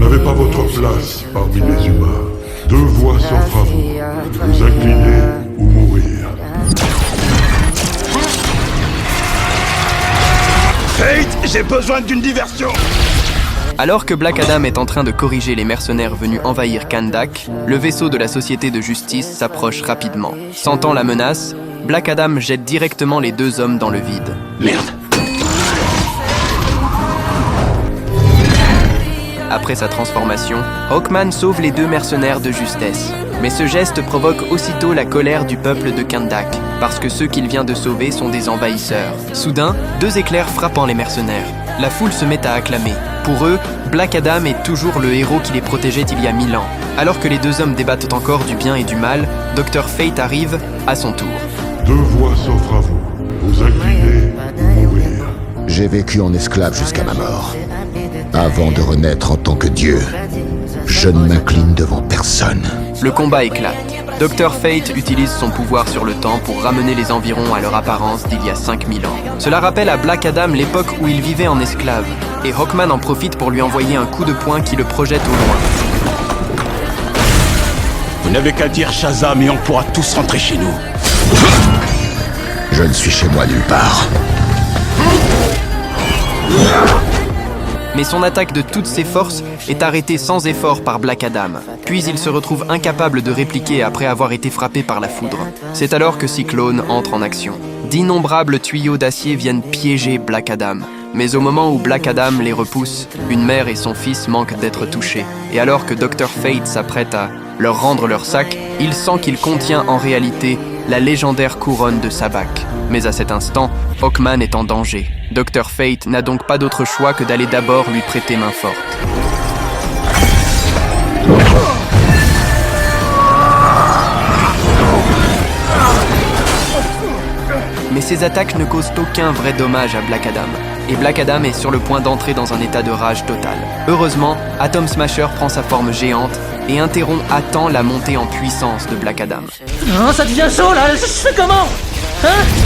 n'avez pas votre place parmi les humains. Deux voies s'offrent à vous. Vous incliner ou mourir. Fate, j'ai besoin d'une diversion. Alors que Black Adam est en train de corriger les mercenaires venus envahir Kahndaq, le vaisseau de la Société de Justice s'approche rapidement. Sentant la menace, Black Adam jette directement les deux hommes dans le vide. Merde. Après sa transformation, Hawkman sauve les deux mercenaires de justesse. Mais ce geste provoque aussitôt la colère du peuple de Kahndaq, parce que ceux qu'il vient de sauver sont des envahisseurs. Soudain, deux éclairs frappant les mercenaires. La foule se met à acclamer. Pour eux, Black Adam est toujours le héros qui les protégeait il y a 1000 ans. Alors que les deux hommes débattent encore du bien et du mal, Dr. Fate arrive à son tour. Deux voies s'offrent à vous. Vous incliner ou mourir. J'ai vécu en esclave jusqu'à ma mort. Avant de renaître en tant que Dieu, je ne m'incline devant personne. Le combat éclate. Dr. Fate utilise son pouvoir sur le temps pour ramener les environs à leur apparence d'il y a 5000 ans. Cela rappelle à Black Adam l'époque où il vivait en esclave, et Hawkman en profite pour lui envoyer un coup de poing qui le projette au loin. Vous n'avez qu'à dire Shazam et on pourra tous rentrer chez nous. Je ne suis chez moi nulle part. Mais son attaque de toutes ses forces est arrêtée sans effort par Black Adam. Puis il se retrouve incapable de répliquer après avoir été frappé par la foudre. C'est alors que Cyclone entre en action. D'innombrables tuyaux d'acier viennent piéger Black Adam. Mais au moment où Black Adam les repousse, une mère et son fils manquent d'être touchés. Et alors que Dr. Fate s'apprête à leur rendre leur sac, il sent qu'il contient en réalité la légendaire couronne de Sabbac. Mais à cet instant, Hawkman est en danger. Dr. Fate n'a donc pas d'autre choix que d'aller d'abord lui prêter main forte. Mais ces attaques ne causent aucun vrai dommage à Black Adam. Et Black Adam est sur le point d'entrer dans un état de rage totale. Heureusement, Atom Smasher prend sa forme géante et interrompt à temps la montée en puissance de Black Adam. Oh, ça devient chaud là, je fais comment? Hein?